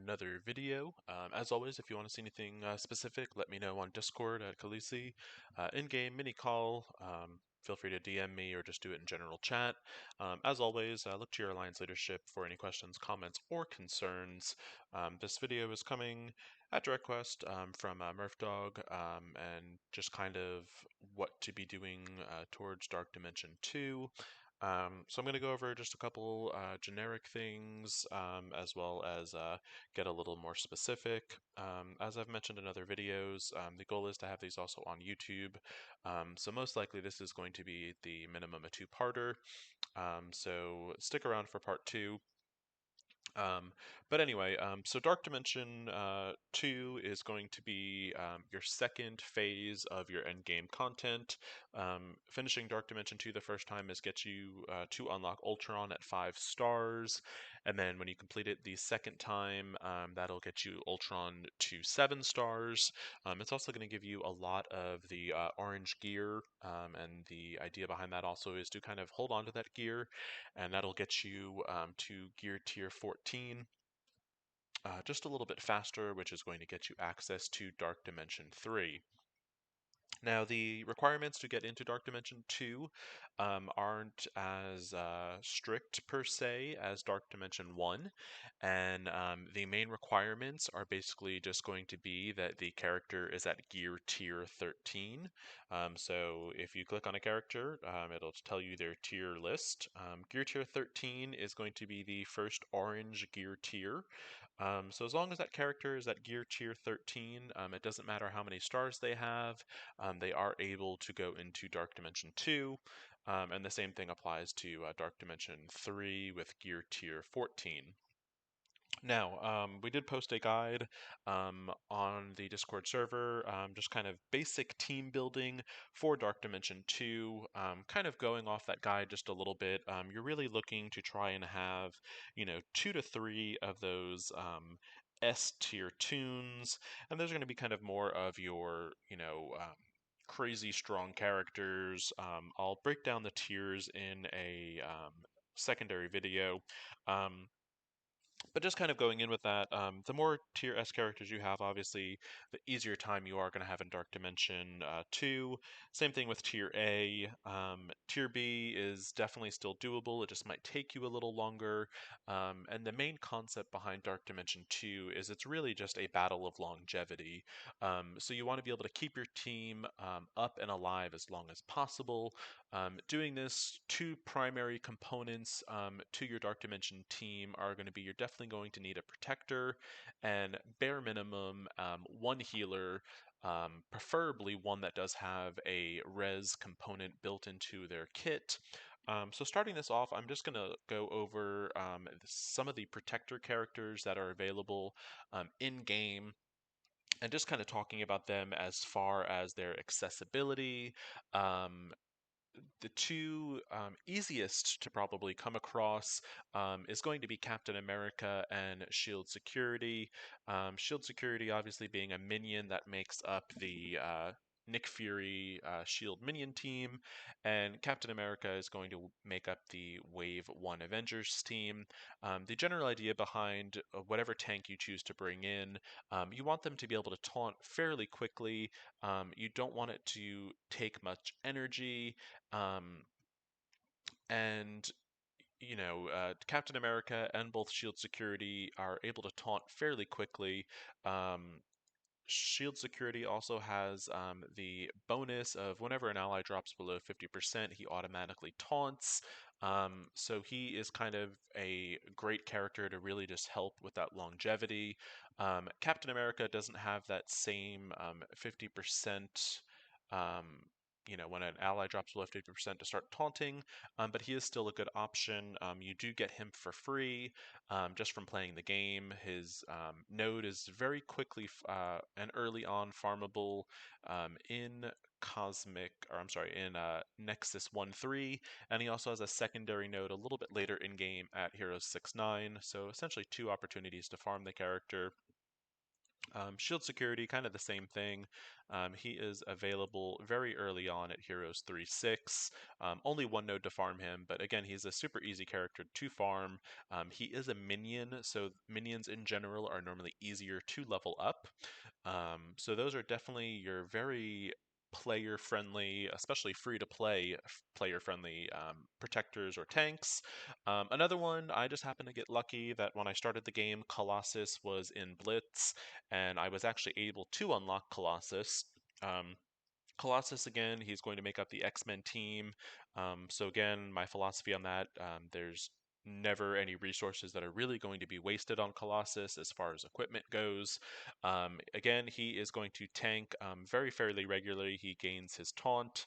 another video. As always, if you want to see anything specific, let me know on Discord at Khaleesi. In-game mini call. Feel free to DM me or just do it in general chat. As always, look to your Alliance leadership for any questions, comments, or concerns. This video is coming at direct request from Murphdog and just kind of what to be doing towards Dark Dimension 2. So I'm going to go over just a couple generic things as well as get a little more specific. As I've mentioned in other videos, the goal is to have these also on YouTube. So most likely this is going to be the minimum a two-parter. So stick around for part 2. Um, but anyway, so Dark Dimension 2 is going to be your second phase of your endgame content. Finishing Dark Dimension 2 the first time is get you to unlock Ultron at 5 stars, and then when you complete it the second time, that'll get you Ultron to 7 stars. It's also going to give you a lot of the orange gear, and the idea behind that also is to kind of hold on to that gear, and that'll get you to gear tier 14 just a little bit faster, which is going to get you access to Dark Dimension 3. Now, the requirements to get into Dark Dimension 2 aren't as strict per se as Dark Dimension 1, and the main requirements are basically just going to be that the character is at gear tier 13. So if you click on a character, it'll tell you their tier list. Gear tier 13 is going to be the first orange gear tier. So as long as that character is at gear tier 13, it doesn't matter how many stars they have, they are able to go into Dark Dimension 2, and the same thing applies to Dark Dimension 3 with gear tier 14. Now, we did post a guide on the Discord server, just kind of basic team building for Dark Dimension 2. Kind of going off that guide just a little bit, you're really looking to try and have, 2 to 3 of those S tier tunes, and those are going to be kind of more of your, crazy strong characters. I'll break down the tiers in a secondary video. Um, but just kind of going in with that, the more tier S characters you have, obviously, the easier time you are going to have in Dark Dimension 2. Same thing with tier A. Tier B is definitely still doable, it just might take you a little longer. And the main concept behind Dark Dimension 2 is it's really just a battle of longevity. So you want to be able to keep your team up and alive as long as possible. Doing this, two primary components to your Dark Dimension team are going to be you're definitely going to need a protector and bare minimum one healer, preferably one that does have a res component built into their kit. So starting this off, I'm just going to go over some of the protector characters that are available in-game, and just kind of talking about them as far as their accessibility. The two easiest to probably come across is going to be Captain America and Shield Security. Shield Security obviously being a minion that makes up the Nick Fury Shield minion team, and Captain America is going to make up the Wave 1 Avengers team. The general idea behind whatever tank you choose to bring in, you want them to be able to taunt fairly quickly. You don't want it to take much energy. Um, and Captain America and both Shield Security are able to taunt fairly quickly. Shield Security also has the bonus of whenever an ally drops below 50%, he automatically taunts. So he is kind of a great character to really just help with that longevity. Captain America doesn't have that same 50%. When an ally drops below 50% to start taunting, but he is still a good option. You do get him for free just from playing the game. His node is very quickly and early on farmable in Nexus 1-3, and he also has a secondary node a little bit later in game at Heroes 6-9. So essentially two opportunities to farm the character. Shield Security, kind of the same thing. He is available very early on at Heroes 3-6. Only one node to farm him, but again, he's a super easy character to farm. He is a minion, so minions in general are normally easier to level up. So those are definitely your very player friendly, especially free to play player friendly protectors or tanks. Another one, I just happened to get lucky that when I started the game, Colossus was in Blitz, and I was actually able to unlock Colossus. Um, Colossus again, he's going to make up the X-Men team. So again, my philosophy on that, there's never any resources that are really going to be wasted on Colossus as far as equipment goes. Again, he is going to tank very fairly regularly. He gains his taunt.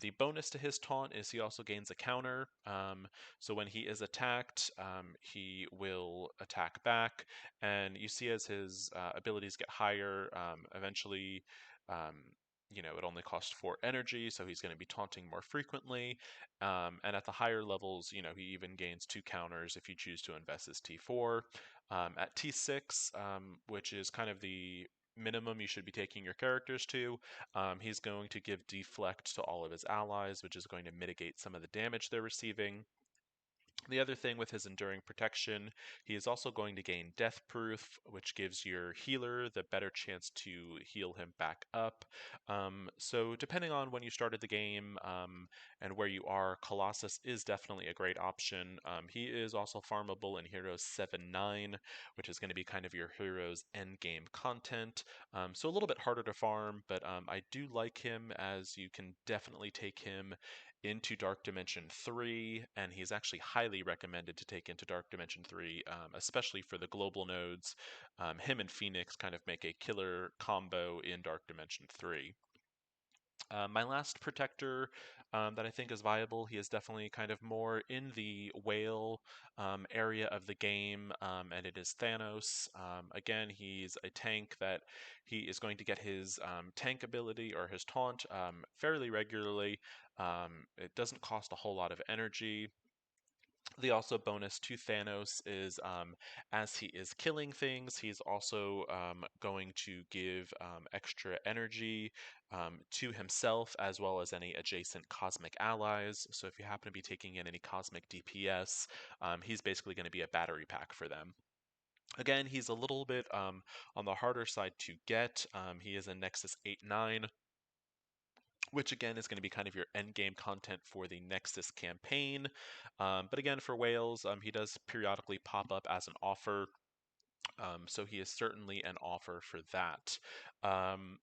The bonus to his taunt is he also gains a counter. So when he is attacked, he will attack back, and you see as his abilities get higher, eventually. Um, it only costs 4 energy, so he's going to be taunting more frequently. And at the higher levels, he even gains 2 counters if you choose to invest his T4. At T6, which is kind of the minimum you should be taking your characters to, he's going to give deflect to all of his allies, which is going to mitigate some of the damage they're receiving. The other thing with his Enduring Protection, he is also going to gain Death Proof, which gives your healer the better chance to heal him back up. So, depending on when you started the game and where you are, Colossus is definitely a great option. He is also farmable in Heroes 7-9, which is going to be kind of your hero's endgame content. So, a little bit harder to farm, but I do like him as you can definitely take him into Dark Dimension 3, and he's actually highly recommended to take into Dark Dimension 3, especially for the global nodes. Him and Phoenix kind of make a killer combo in Dark Dimension 3. My last protector that I think is viable, he is definitely kind of more in the whale area of the game, and it is Thanos. Again, he's a tank that he is going to get his tank ability or his taunt fairly regularly. It doesn't cost a whole lot of energy. The also bonus to Thanos is as he is killing things, he's also going to give extra energy to himself as well as any adjacent cosmic allies. So if you happen to be taking in any cosmic DPS, he's basically going to be a battery pack for them. Again, he's a little bit on the harder side to get. He is a Nexus 8-9, which again is going to be kind of your end game content for the Nexus campaign. But again, for Wales, he does periodically pop up as an offer, so he is certainly an offer for that. Um,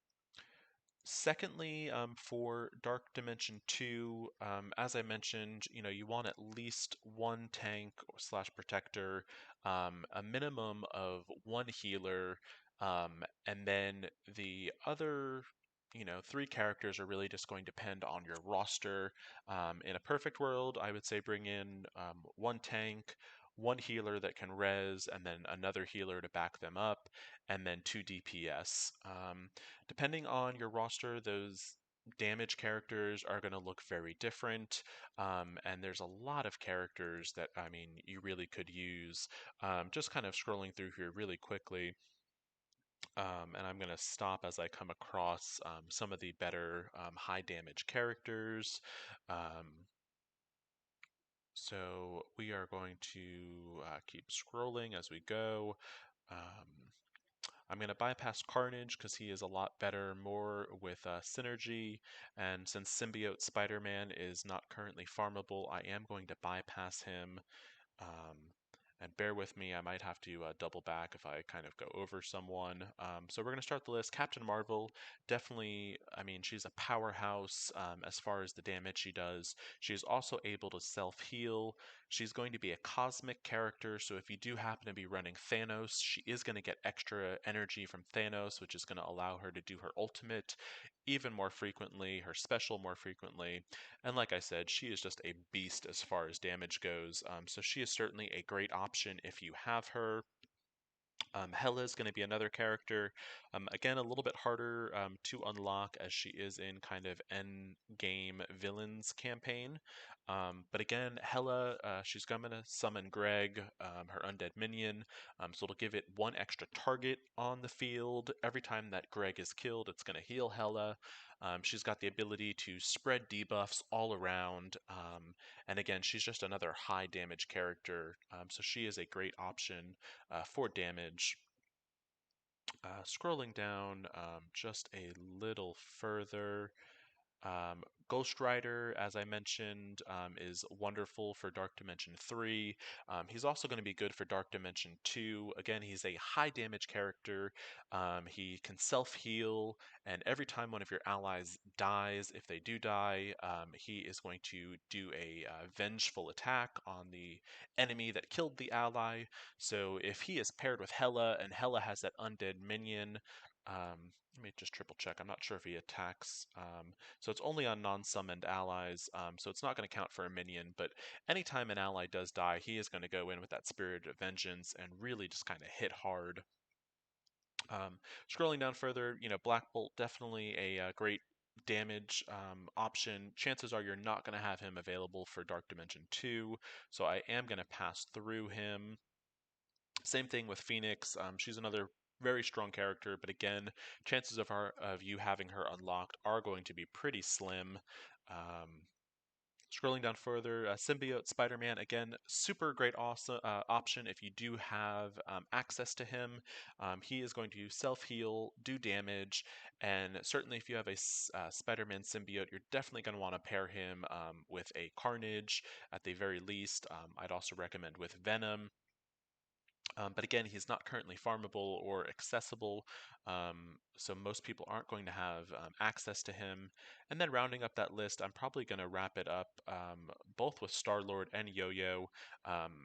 Secondly, for Dark Dimension 2, as I mentioned, you want at least one tank slash protector, a minimum of one healer, and then the other, 3 characters are really just going to depend on your roster. In a perfect world, I would say bring in one tank, one healer that can res, and then another healer to back them up, and then 2 DPS. Depending on your roster, those damage characters are going to look very different. And there's a lot of characters that, I mean, you really could use. Just kind of scrolling through here really quickly. And I'm going to stop as I come across some of the better high damage characters. Um, so we are going to keep scrolling as we go. Um, I'm going to bypass Carnage because he is a lot better, more with synergy. And since Symbiote Spider Man is not currently farmable, I am going to bypass him. Um, and bear with me, I might have to double back if I kind of go over someone. So we're going to start the list. Captain Marvel, definitely, I mean, she's a powerhouse as far as the damage she does. She is also able to self heal. She's going to be a cosmic character, so if you do happen to be running Thanos, she is going to get extra energy from Thanos, which is going to allow her to do her ultimate even more frequently, her special more frequently. And like I said, she is just a beast as far as damage goes. So she is certainly a great option if you have her. Hela is going to be another character. Again, a little bit harder to unlock as she is in kind of end game villains campaign. But again, Hela, she's going to summon Greg, her undead minion. So it'll give it one extra target on the field. Every time that Greg is killed, it's going to heal Hela. She's got the ability to spread debuffs all around. And again, she's just another high damage character. So she is a great option for damage. Scrolling down just a little further, Ghost Rider, as I mentioned, is wonderful for Dark Dimension 3. He's also going to be good for Dark Dimension 2. Again, he's a high damage character. He can self heal, and every time one of your allies dies, if they do die, he is going to do a vengeful attack on the enemy that killed the ally. So if he is paired with Hela, and Hela has that undead minion, let me just triple check. I'm not sure if he attacks. So it's only on non-summoned allies, so it's not going to count for a minion, but anytime an ally does die, he is going to go in with that Spirit of Vengeance and really just kind of hit hard. Scrolling down further, Black Bolt definitely a great damage option. Chances are you're not going to have him available for Dark Dimension 2, so I am going to pass through him. Same thing with Phoenix. She's another very strong character, but again, chances of you having her unlocked are going to be pretty slim. Um, Scrolling down further, Symbiote Spider-Man, again, super great awesome, option if you do have access to him. He is going to self-heal, do damage, and certainly if you have a Spider-Man symbiote, you're definitely going to want to pair him with a Carnage at the very least. I'd also recommend with Venom. But again, he's not currently farmable or accessible, so most people aren't going to have access to him. And then rounding up that list, I'm probably going to wrap it up both with Star-Lord and Yo-Yo.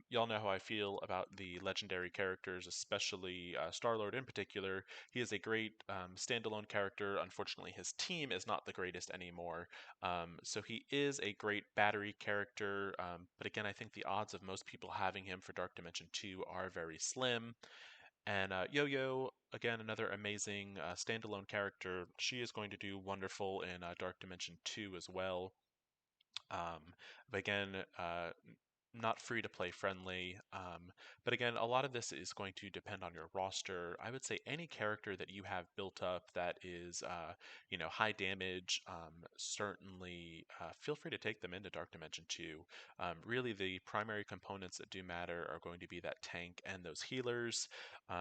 Y'all know how I feel about the legendary characters, especially Star-Lord in particular. He is a great standalone character. Unfortunately, his team is not the greatest anymore. So he is a great battery character, but again, I think the odds of most people having him for Dark Dimension 2 are very slim. And Yo-Yo, again, another amazing standalone character. She is going to do wonderful in Dark Dimension 2 as well. But again, not free to play friendly. But again, a lot of this is going to depend on your roster. I would say any character that you have built up that is, high damage, certainly feel free to take them into Dark Dimension 2. Really, the primary components that do matter are going to be that tank and those healers.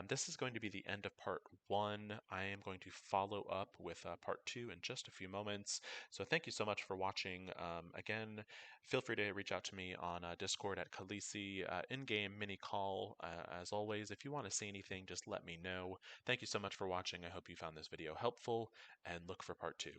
This is going to be the end of part 1. I am going to follow up with part 2 in just a few moments. So thank you so much for watching. Again, feel free to reach out to me on Discord at Khaleesi, in-game mini call. As always, if you want to see anything, just let me know. Thank you so much for watching. I hope you found this video helpful, and look for part 2.